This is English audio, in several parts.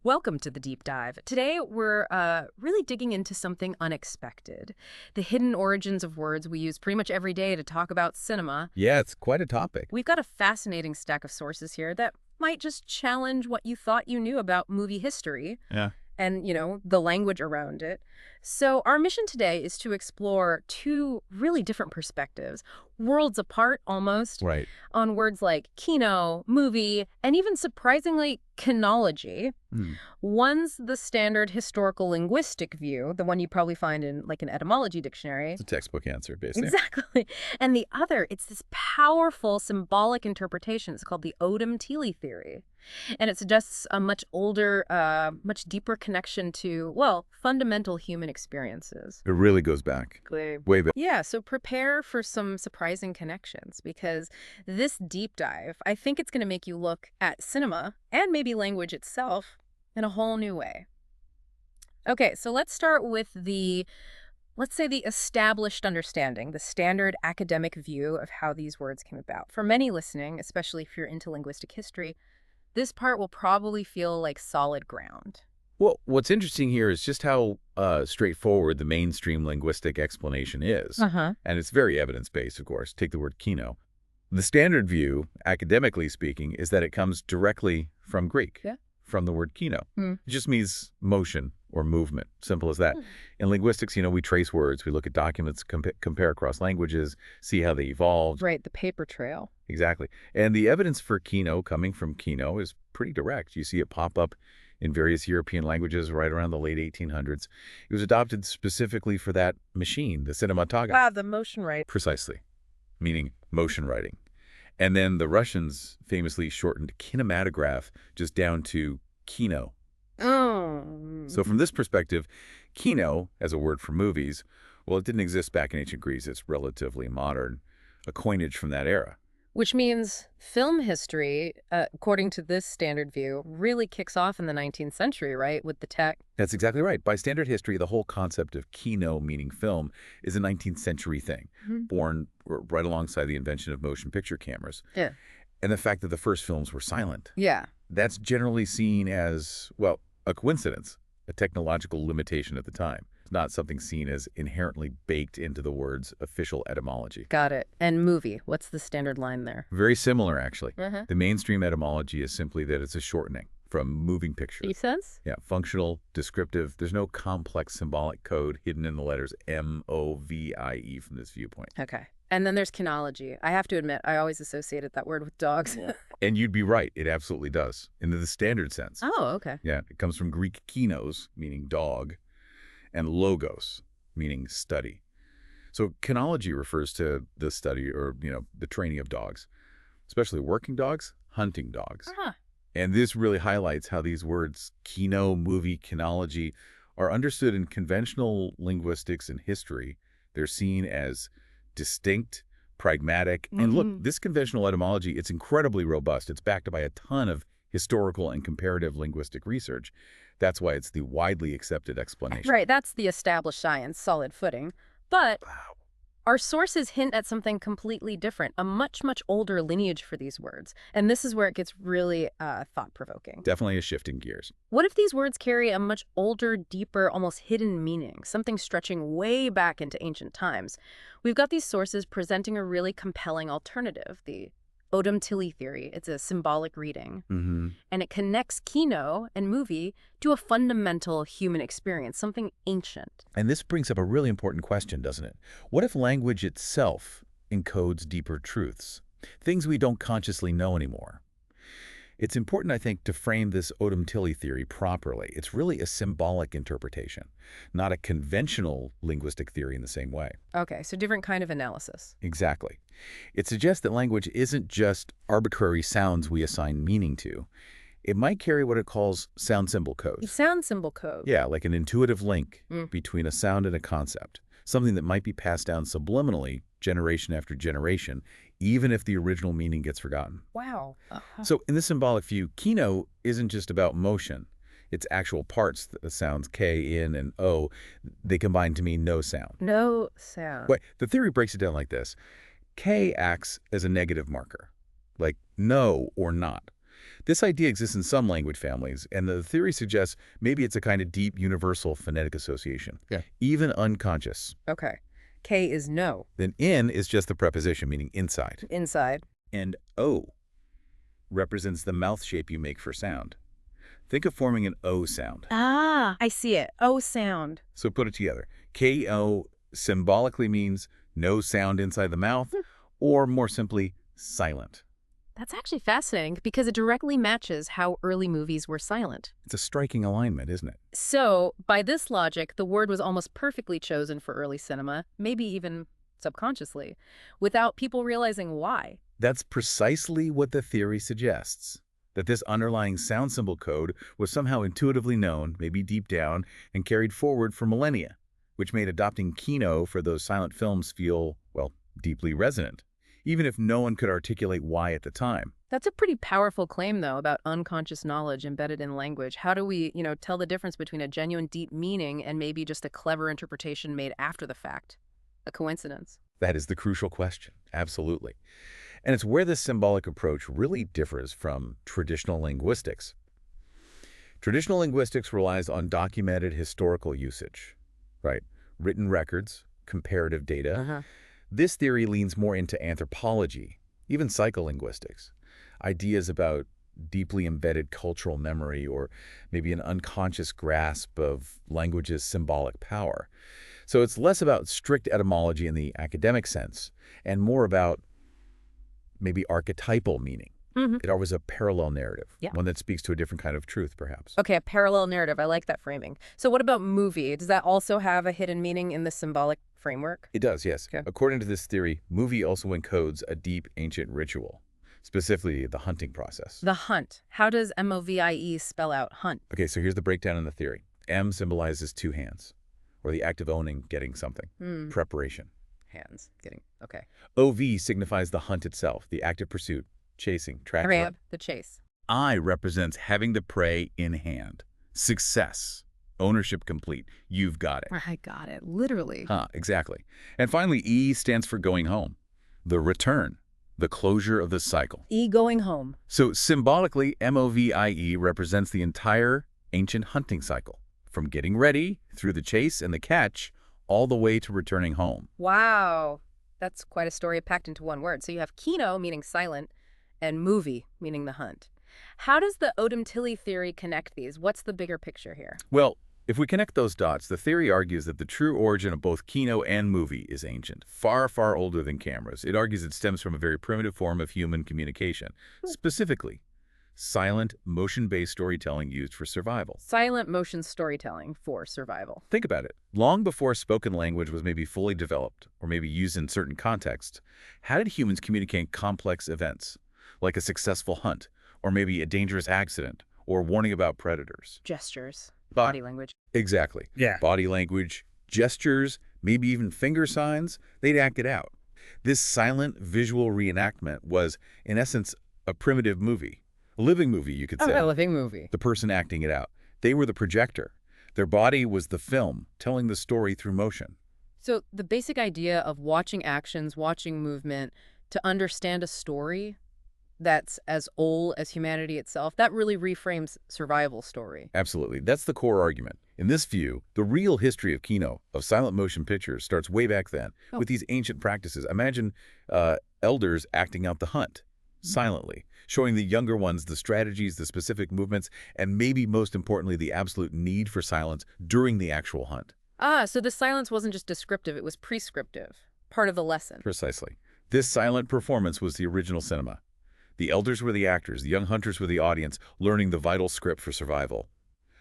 Welcome to the deep dive. Today, we're really digging into something unexpected. The hidden origins of words we use pretty much every day to talk about cinema. Yeah, it's quite a topic. We've got a fascinating stack of sources here that might just challenge what you thought you knew about movie history Yeah. and, the language around it. So our mission today is to explore two really different perspectives, worlds apart almost, Right. on words like kino, movie, and even surprisingly, kinology. Hmm. One's the standard historical linguistic view, the one you probably find in like an etymology dictionary. It's a textbook answer, basically. Exactly. And the other, it's this powerful symbolic interpretation. It's called the Odam theory. And it suggests a much older, much deeper connection to, well, fundamental human experiences. It really goes back. Way back. Yeah, so prepare for some surprising connections because this deep dive, I think it's going to make you look at cinema and maybe language itself in a whole new way. Okay, so let's start with let's say the established understanding, the standard academic view of how these words came about. For many listening, especially if you're into linguistic history, this part will probably feel like solid ground. Well, what's interesting here is just how straightforward the mainstream linguistic explanation is. Uh-huh. And it's very evidence-based, of course. Take the word kino. The standard view, academically speaking, is that it comes directly from Greek, Yeah. from the word kino. Hmm. It just means motion or movement, simple as that. In linguistics, we trace words, we look at documents, compare across languages, see how they evolved. Right, the paper trail. Exactly. And the evidence for kino coming from kino is pretty direct. You see it pop up in various European languages right around the late 1800s. It was adopted specifically for that machine, the cinematograph. Ah, the motion right. Precisely, meaning motion writing. And then the Russians famously shortened kinematograph just down to kino. Oh. So from this perspective, kino, as a word for movies, well, it didn't exist back in ancient Greece. It's relatively modern, a coinage from that era. Which means film history, according to this standard view, really kicks off in the 19th century, right, with the tech? That's exactly right. By standard history, the whole concept of kino, meaning film, is a 19th century thing, born right alongside the invention of motion picture cameras. Yeah. And the fact that the first films were silent. Yeah. That's generally seen as, well, a coincidence, a technological limitation at the time. It's not something seen as inherently baked into the word's official etymology. Got it. And movie, what's the standard line there? Very similar, actually. Uh-huh. The mainstream etymology is simply that it's a shortening from moving picture. Makes sense? Yeah, functional, descriptive. There's no complex symbolic code hidden in the letters M-O-V-I-E from this viewpoint. Okay. And then there's kinology. I have to admit, I always associated that word with dogs. And you'd be right. It absolutely does, in the standard sense. Oh, okay. Yeah, it comes from Greek kinos, meaning dog, and logos, meaning study. So kinology refers to the study or, the training of dogs, especially working dogs, hunting dogs. Uh-huh. And this really highlights how these words, kino, movie, kinology, are understood in conventional linguistics and history. They're seen as distinct, pragmatic. And look, this conventional etymology, it's incredibly robust. It's backed by a ton of historical and comparative linguistic research. That's why it's the widely accepted explanation. Right, that's the established science, solid footing. But our sources hint at something completely different, a much, much older lineage for these words. And this is where it gets really thought-provoking. Definitely a shift in gears. What if these words carry a much older, deeper, almost hidden meaning, something stretching way back into ancient times? We've got these sources presenting a really compelling alternative, the Odam theory. It's a symbolic reading. And it connects kino and movie to a fundamental human experience, something ancient. And this brings up a really important question, doesn't it? What if language itself encodes deeper truths, things we don't consciously know anymore? It's important, I think, to frame this Odam theory properly. It's really a symbolic interpretation, not a conventional linguistic theory in the same way. Okay, so different kind of analysis. Exactly. It suggests that language isn't just arbitrary sounds we assign meaning to. It might carry what it calls sound symbol codes. Sound symbol code. Yeah, like an intuitive link between a sound and a concept, something that might be passed down subliminally generation after generation, even if the original meaning gets forgotten. Wow. So in the symbolic view, kino isn't just about motion. It's actual parts, the sounds K, in, and O. They combine to mean no sound. No sound. Wait, the theory breaks it down like this. K acts as a negative marker, like no or not. This idea exists in some language families, and the theory suggests maybe it's a kind of deep universal phonetic association, Yeah. even unconscious. Okay. K is no. Then in is just the preposition, meaning inside. Inside. And O represents the mouth shape you make for sound. Think of forming an O sound. Ah, I see it. O sound. So put it together. K-O symbolically means no sound inside the mouth, or more simply, silent. That's actually fascinating because it directly matches how early movies were silent. It's a striking alignment, isn't it? So, by this logic, the word was almost perfectly chosen for early cinema, maybe even subconsciously, without people realizing why. That's precisely what the theory suggests, that this underlying sound symbol code was somehow intuitively known, maybe deep down, and carried forward for millennia, which made adopting Kino for those silent films feel, well, deeply resonant, even if no one could articulate why at the time. That's a pretty powerful claim, though, about unconscious knowledge embedded in language. How do we, tell the difference between a genuine deep meaning and maybe just a clever interpretation made after the fact? A coincidence. That is the crucial question, absolutely. And it's where this symbolic approach really differs from traditional linguistics. Traditional linguistics relies on documented historical usage, right? Written records, comparative data. This theory leans more into anthropology, even psycholinguistics, ideas about deeply embedded cultural memory or maybe an unconscious grasp of language's symbolic power. So it's less about strict etymology in the academic sense and more about maybe archetypal meaning. It always a parallel narrative, Yeah. one that speaks to a different kind of truth, perhaps. Okay, a parallel narrative. I like that framing. So what about movie? Does that also have a hidden meaning in the symbolic framework? It does, yes. Okay. According to this theory, movie also encodes a deep ancient ritual, specifically the hunting process. The hunt. How does M-O-V-I-E spell out hunt? Okay, so here's the breakdown in the theory. M symbolizes two hands, or the act of owning, getting something, preparation. Hands. Getting. Okay. OV signifies the hunt itself, the act of pursuit, chasing, tracking. Grab. The chase. I represents having the prey in hand. Success. Ownership complete. You've got it. I got it. Literally. Exactly. And finally, E stands for going home. The return. The closure of the cycle. E going home. So symbolically, MOVIE represents the entire ancient hunting cycle, from getting ready, through the chase and the catch, all the way to returning home. Wow. That's quite a story packed into one word. So you have kino, meaning silent, and movie, meaning the hunt. How does the Odam-Tilley theory connect these? What's the bigger picture here? Well, if we connect those dots, the theory argues that the true origin of both kino and movie is ancient, far, far older than cameras. It argues it stems from a very primitive form of human communication, specifically silent, motion-based storytelling used for survival. Silent motion storytelling for survival. Think about it. Long before spoken language was maybe fully developed, or maybe used in certain contexts, how did humans communicate complex events, like a successful hunt, or maybe a dangerous accident, or warning about predators? Gestures. But- Body language. Exactly. Yeah. Body language, gestures, maybe even finger signs, they'd act it out. This silent visual reenactment was, in essence, a primitive movie. A living movie, you could say. A living movie. The person acting it out. They were the projector. Their body was the film, telling the story through motion. So the basic idea of watching actions, watching movement, to understand a story that's as old as humanity itself, that really reframes survival story. Absolutely. That's the core argument. In this view, the real history of kino, of silent motion pictures, starts way back then with these ancient practices. Imagine elders acting out the hunt silently, showing the younger ones the strategies, the specific movements, and maybe most importantly, the absolute need for silence during the actual hunt. So the silence wasn't just descriptive, it was prescriptive, part of the lesson. Precisely. This silent performance was the original cinema. The elders were the actors, the young hunters were the audience, learning the vital script for survival.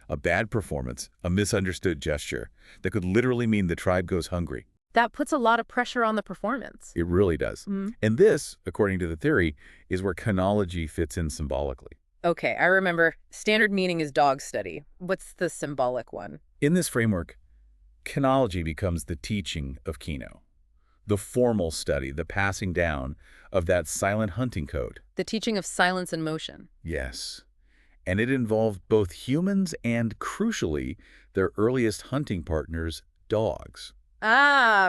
A bad performance, a misunderstood gesture, that could literally mean the tribe goes hungry. That puts a lot of pressure on the performance. It really does. And this, according to the theory, is where kinology fits in symbolically. Okay, I remember. Standard meaning is dog study. What's the symbolic one? In this framework, kinology becomes the teaching of kino, the formal study, the passing down of that silent hunting code. The teaching of silence and motion. Yes. And it involved both humans and, crucially, their earliest hunting partners, dogs.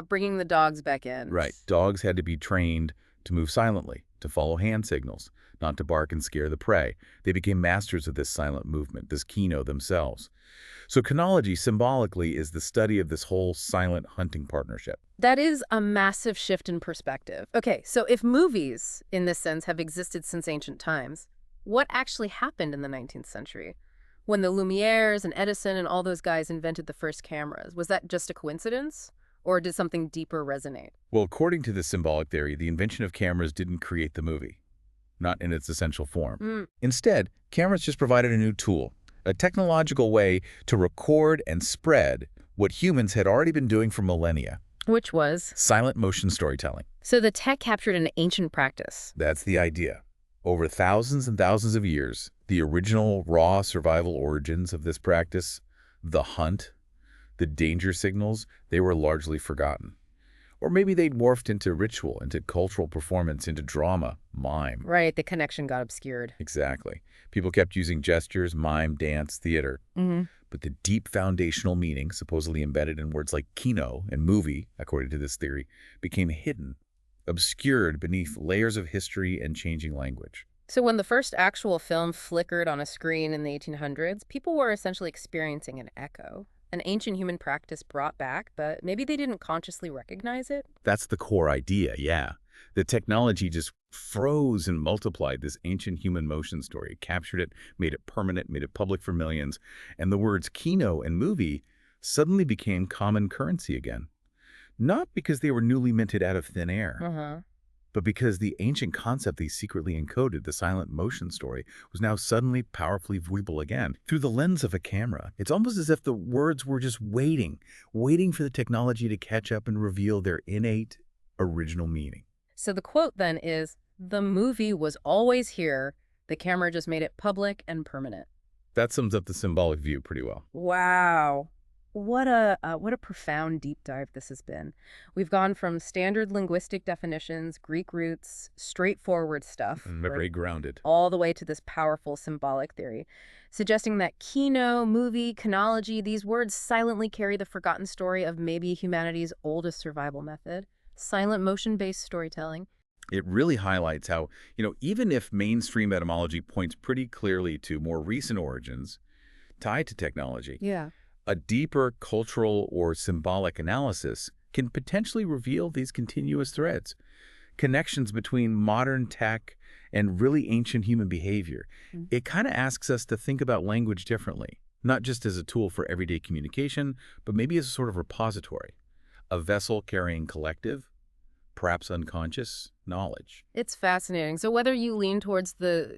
Bringing the dogs back in. Right. Dogs had to be trained to move silently, to follow hand signals, not to bark and scare the prey. They became masters of this silent movement, this kino themselves. So kinology symbolically is the study of this whole silent hunting partnership. That is a massive shift in perspective. Okay, so if movies, in this sense, have existed since ancient times, what actually happened in the 19th century? When the Lumieres and Edison and all those guys invented the first cameras, was that just a coincidence? Or did something deeper resonate? Well, according to the symbolic theory, the invention of cameras didn't create the movie, not in its essential form. Mm, Instead, cameras just provided a new tool, a technological way to record and spread what humans had already been doing for millennia: which was? silent motion storytelling. So the tech captured an ancient practice. That's the idea. Over thousands and thousands of years, the original raw survival origins of this practice, the hunt, the danger signals, they were largely forgotten. Or maybe they'd morphed into ritual, into cultural performance, into drama, mime. Right, the connection got obscured. Exactly. People kept using gestures, mime, dance, theater. Hmm. But the deep foundational meaning, supposedly embedded in words like kino and movie, according to this theory, became hidden, obscured beneath layers of history and changing language. So when the first actual film flickered on a screen in the 1800s, people were essentially experiencing an echo. An ancient human practice brought back, but maybe they didn't consciously recognize it. That's the core idea, yeah. The technology just froze and multiplied this ancient human motion story, captured it, made it permanent, made it public for millions, and the words kino and movie suddenly became common currency again. Not because they were newly minted out of thin air, Uh-huh. but because the ancient concept they secretly encoded, the silent motion story, was now suddenly powerfully viewable again. Through the lens of a camera, it's almost as if the words were just waiting for the technology to catch up and reveal their innate, original meaning. So the quote then is, "The movie was always here. The camera just made it public and permanent." That sums up the symbolic view pretty well. Wow. What a profound deep dive this has been. We've gone from standard linguistic definitions, Greek roots, straightforward stuff, And right, very grounded. all the way to this powerful symbolic theory, suggesting that kino, movie, kinology, these words silently carry the forgotten story of maybe humanity's oldest survival method, silent motion-based storytelling. It really highlights how, even if mainstream etymology points pretty clearly to more recent origins tied to technology, Yeah. a deeper cultural or symbolic analysis can potentially reveal these continuous threads, connections between modern tech and really ancient human behavior. Mm. It kind of asks us to think about language differently, not just as a tool for everyday communication, but maybe as a sort of repository, a vessel carrying collective, perhaps unconscious, knowledge. It's fascinating. So whether you lean towards the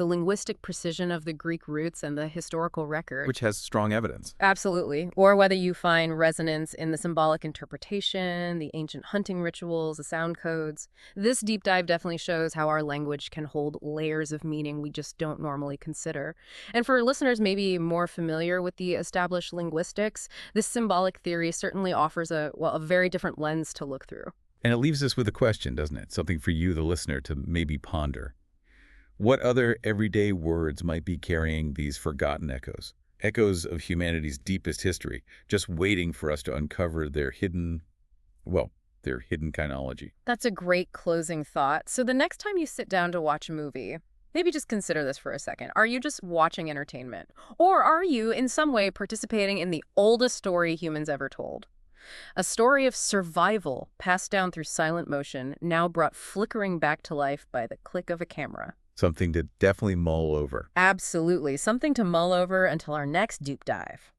linguistic precision of the Greek roots and the historical record, Which has strong evidence. absolutely, or whether you find resonance in the symbolic interpretation, the ancient hunting rituals, the sound codes, this deep dive definitely shows how our language can hold layers of meaning we just don't normally consider. And for listeners maybe more familiar with the established linguistics, this symbolic theory certainly offers a very different lens to look through. And it leaves us with a question, doesn't it? Something for you, the listener, to maybe ponder. What other everyday words might be carrying these forgotten echoes? Echoes of humanity's deepest history, just waiting for us to uncover their hidden kinology. That's a great closing thought. So the next time you sit down to watch a movie, maybe just consider this for a second. Are you just watching entertainment? Or are you in some way participating in the oldest story humans ever told? A story of survival passed down through silent motion, now brought flickering back to life by the click of a camera. Something to definitely mull over. Absolutely. Something to mull over until our next deep dive.